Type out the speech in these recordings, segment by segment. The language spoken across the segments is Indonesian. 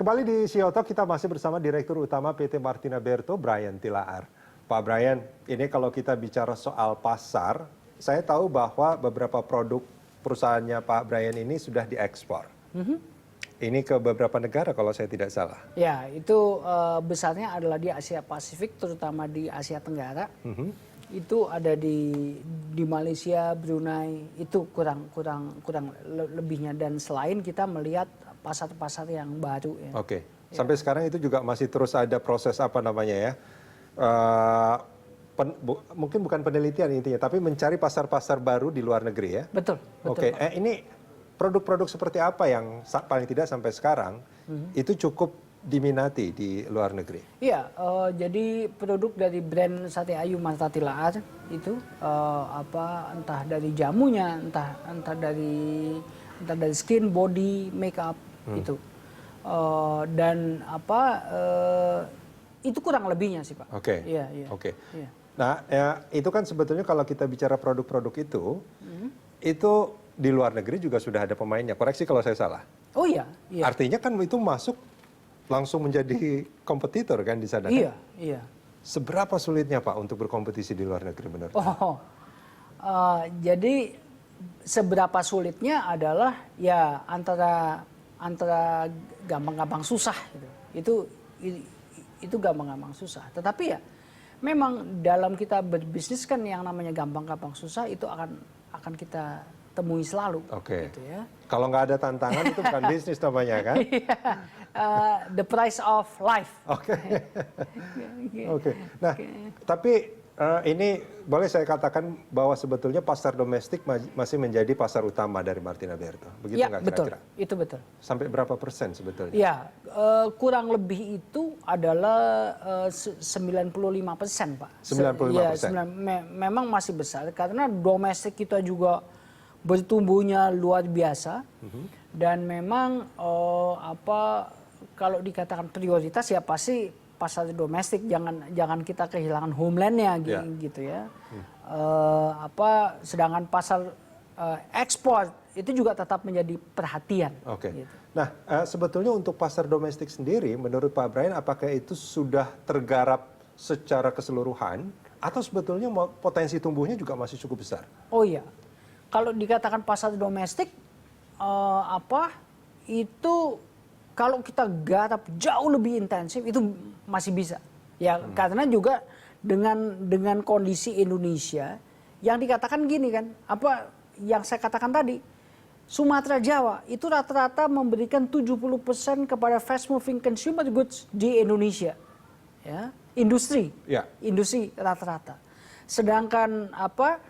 Kembali di CEO Talk, kita masih bersama Direktur Utama PT Martina Berto, Brian Tilaar. Pak Brian, ini kalau kita bicara soal pasar, saya tahu bahwa beberapa produk perusahaannya Pak Brian ini sudah diekspor. Ini ke beberapa negara kalau saya tidak salah. Ya, itu besarnya adalah di Asia Pasifik, terutama di Asia Tenggara. Itu ada di Malaysia, Brunei, itu kurang lebihnya. Dan selain kita melihat pasar-pasar yang baru. Ya. Oke, sampai sekarang itu juga masih terus ada proses apa namanya ya, mungkin bukan penelitian intinya, tapi mencari pasar-pasar baru di luar negeri ya. Betul. Oke, ini produk-produk seperti apa yang paling tidak sampai sekarang itu cukup diminati di luar negeri? Iya, jadi produk dari brand Sate Ayu Marta Tilaar itu entah dari jamunya, entah dari skin, body, makeup itu, dan itu kurang lebihnya sih Pak. Oke. Iya. Oke. Iya. Nah, ya, itu kan sebetulnya kalau kita bicara produk-produk itu di luar negeri juga sudah ada pemainnya. Koreksi kalau saya salah. Oh iya. Artinya kan itu masuk langsung menjadi kompetitor kan di sana. Kan? Iya. Seberapa sulitnya Pak untuk berkompetisi di luar negeri menurut Anda? Jadi seberapa sulitnya adalah ya antara gampang-gampang susah gitu. Itu gampang-gampang susah. Tetapi ya memang dalam kita berbisnis kan yang namanya gampang-gampang susah itu akan kita temui selalu. Oke. Gitu ya. Kalau nggak ada tantangan itu bukan bisnis namanya kan? The price of life. Oke. Nah, tapi ini boleh saya katakan bahwa sebetulnya pasar domestik masih menjadi pasar utama dari Martina Berto. Begitu nggak kira-kira? Betul. Itu betul. Sampai berapa persen sebetulnya? Ya, kurang lebih itu adalah 95% Pak. 95%? Memang masih besar karena domestik kita juga bertumbuhnya luar biasa. Dan memang kalau dikatakan prioritas ya pasti pasar domestik, jangan kita kehilangan homelandnya gitu ya. Sedangkan pasar ekspor itu juga tetap menjadi perhatian. Oke. Gitu. Nah, sebetulnya untuk pasar domestik sendiri, menurut Pak Brian, apakah itu sudah tergarap secara keseluruhan atau sebetulnya potensi tumbuhnya juga masih cukup besar? Oh iya, kalau dikatakan pasar domestik itu kalau kita garap jauh lebih intensif itu masih bisa. Ya, karena juga dengan kondisi Indonesia yang dikatakan gini kan, yang saya katakan tadi, Sumatera Jawa itu rata-rata memberikan 70% kepada fast moving consumer goods di Indonesia. Ya, industri rata-rata. Sedangkan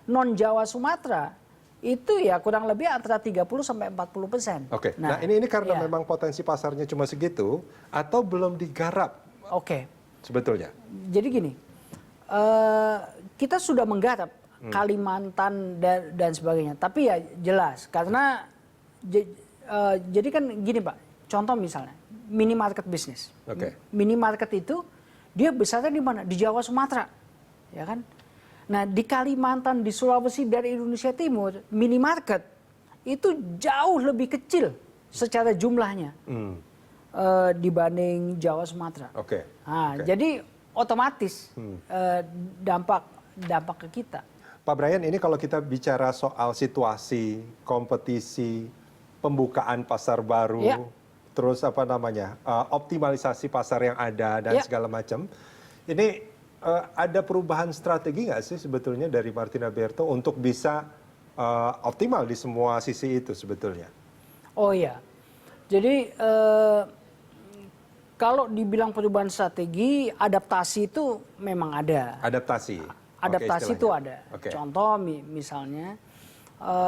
non Jawa Sumatera itu ya kurang lebih antara 30-40%. Oke. Nah, ini karena memang potensi pasarnya cuma segitu atau belum digarap? Oke. Sebetulnya. Jadi gini, kita sudah menggarap Kalimantan dan sebagainya. Tapi ya jelas karena jadi kan gini Pak. Contoh misalnya minimarket bisnis. Oke. Minimarket itu dia besarnya di mana? Di Jawa Sumatera, ya kan? Nah, di Kalimantan, di Sulawesi, dari Indonesia Timur, minimarket itu jauh lebih kecil secara jumlahnya dibanding Jawa Sumatera. Jadi otomatis dampak ke kita. Pak Brian, ini kalau kita bicara soal situasi, kompetisi, pembukaan pasar baru, terus optimalisasi pasar yang ada dan segala macam, ini ada perubahan strategi nggak sih sebetulnya dari Martina Berto untuk bisa optimal di semua sisi itu sebetulnya? Oh iya, jadi kalau dibilang perubahan strategi, adaptasi itu memang ada. Adaptasi itu ada. Contoh misalnya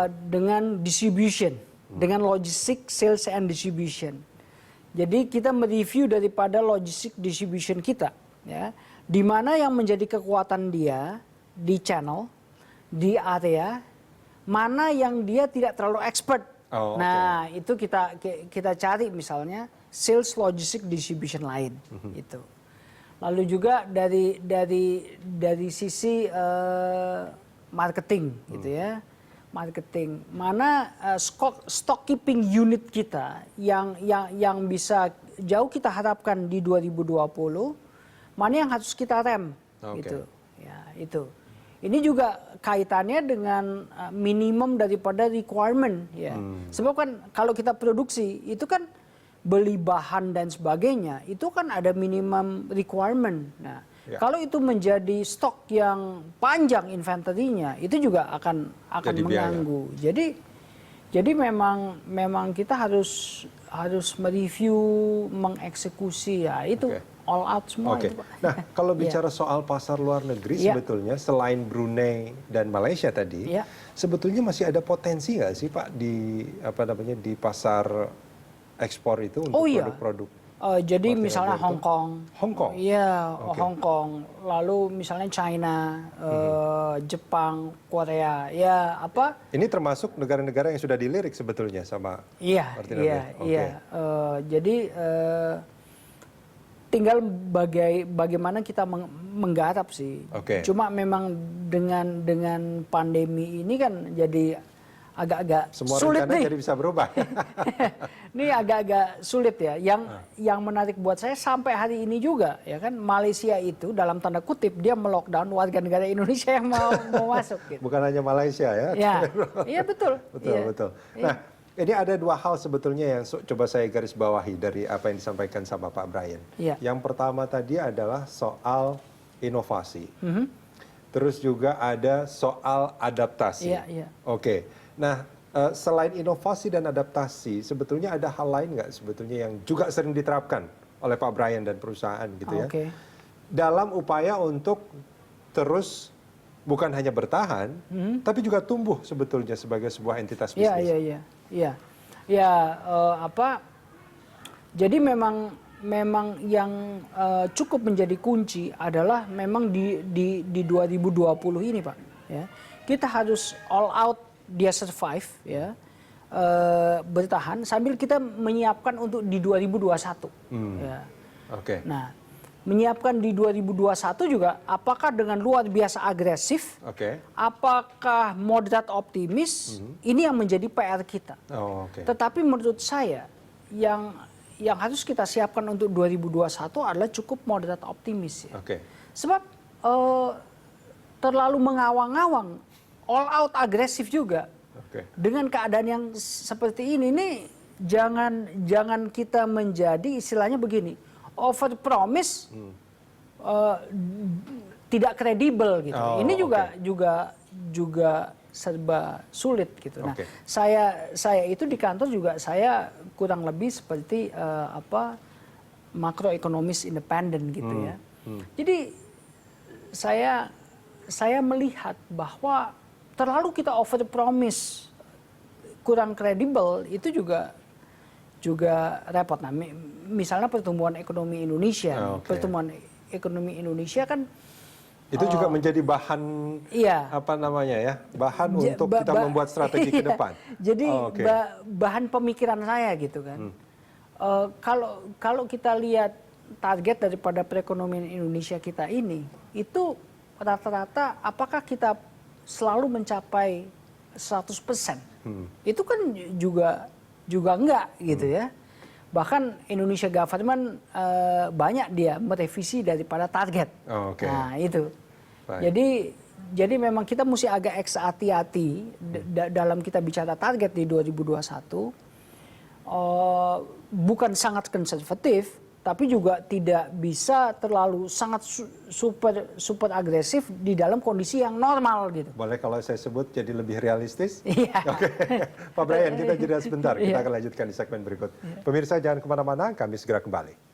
dengan distribution, dengan logistik, sales and distribution. Jadi kita mereview daripada logistik distribution kita, ya. Di mana yang menjadi kekuatan dia di channel, di area, mana yang dia tidak terlalu expert. Nah, itu kita cari misalnya sales, logistik, distribution lain itu. Lalu juga dari sisi marketing gitu ya. marketing, mana stock keeping unit kita yang bisa jauh kita harapkan di 2020, mana yang harus kita rem, gitu. Ya, itu. Ini juga kaitannya dengan minimum daripada requirement, ya. Sebab kan kalau kita produksi itu kan beli bahan dan sebagainya, itu kan ada minimum requirement. Nah, kalau itu menjadi stok yang panjang inventory-nya, itu juga akan mengganggu. Jadi memang kita harus mereview, mengeksekusi, ya itu all out semua. Itu, Pak. Nah, kalau bicara soal pasar luar negeri sebetulnya selain Brunei dan Malaysia tadi, sebetulnya masih ada potensi nggak sih Pak di pasar ekspor itu untuk produk-produk? Jadi misalnya Hong Kong. Iya, Hong Kong. Lalu misalnya China, Jepang, Korea. Ya, apa? Ini termasuk negara-negara yang sudah dilirik sebetulnya sama Martin Abreu. Jadi tinggal bagaimana kita menggarap sih. Cuma memang dengan pandemi ini kan jadi agak-agak sulit nih. Jadi bisa berubah. Ini agak-agak sulit ya. Yang menarik buat saya sampai hari ini juga ya kan, Malaysia itu dalam tanda kutip dia melockdown warga negara Indonesia yang mau masuk. Gitu. Bukan hanya Malaysia ya. Iya betul. Betul. Nah, ini ada dua hal sebetulnya yang coba saya garis bawahi dari apa yang disampaikan sama Pak Brian. Yang pertama tadi adalah soal inovasi. Terus juga ada soal adaptasi. Nah, selain inovasi dan adaptasi, sebetulnya ada hal lain nggak sebetulnya yang juga sering diterapkan oleh Pak Brian dan perusahaan gitu ya, dalam upaya untuk terus bukan hanya bertahan, tapi juga tumbuh sebetulnya sebagai sebuah entitas bisnis. Jadi memang yang cukup menjadi kunci adalah memang di 2020 ini Pak. Ya, kita harus all out. Dia survive ya, bertahan sambil kita menyiapkan untuk di 2021. Nah, menyiapkan di 2021 juga apakah dengan luar biasa agresif, apakah moderat optimis, ini yang menjadi PR kita. Tetapi menurut saya yang harus kita siapkan untuk 2021 adalah cukup moderat optimis. Ya. Sebab terlalu mengawang-awang, all out agresif juga. Dengan keadaan yang seperti ini nih jangan kita menjadi istilahnya begini, over promise tidak kredibel gitu. Ini juga serba sulit gitu. Nah, saya itu di kantor juga saya kurang lebih seperti makroekonomis independen gitu ya. Jadi saya melihat bahwa terlalu kita over promise, kurang kredibel, itu juga repot. Nah, misalnya pertumbuhan ekonomi Indonesia, pertumbuhan ekonomi Indonesia kan itu juga menjadi bahan bahan untuk kita membuat strategi ke depan. Jadi bahan pemikiran saya gitu kan. Kalau kita lihat target daripada perekonomian Indonesia kita ini, itu rata-rata apakah kita selalu mencapai 100%. Itu kan juga enggak gitu ya. Bahkan Indonesia government banyak dia merevisi daripada target. Nah, itu. Jadi memang kita mesti agak hati-hati dalam kita bicara target di 2021. Bukan sangat konservatif, tapi juga tidak bisa terlalu sangat super agresif di dalam kondisi yang normal gitu. Boleh kalau saya sebut jadi lebih realistis? Pak Brian, kita jeda sebentar. Kita akan lanjutkan di segmen berikut. Pemirsa jangan kemana-mana, kami segera kembali.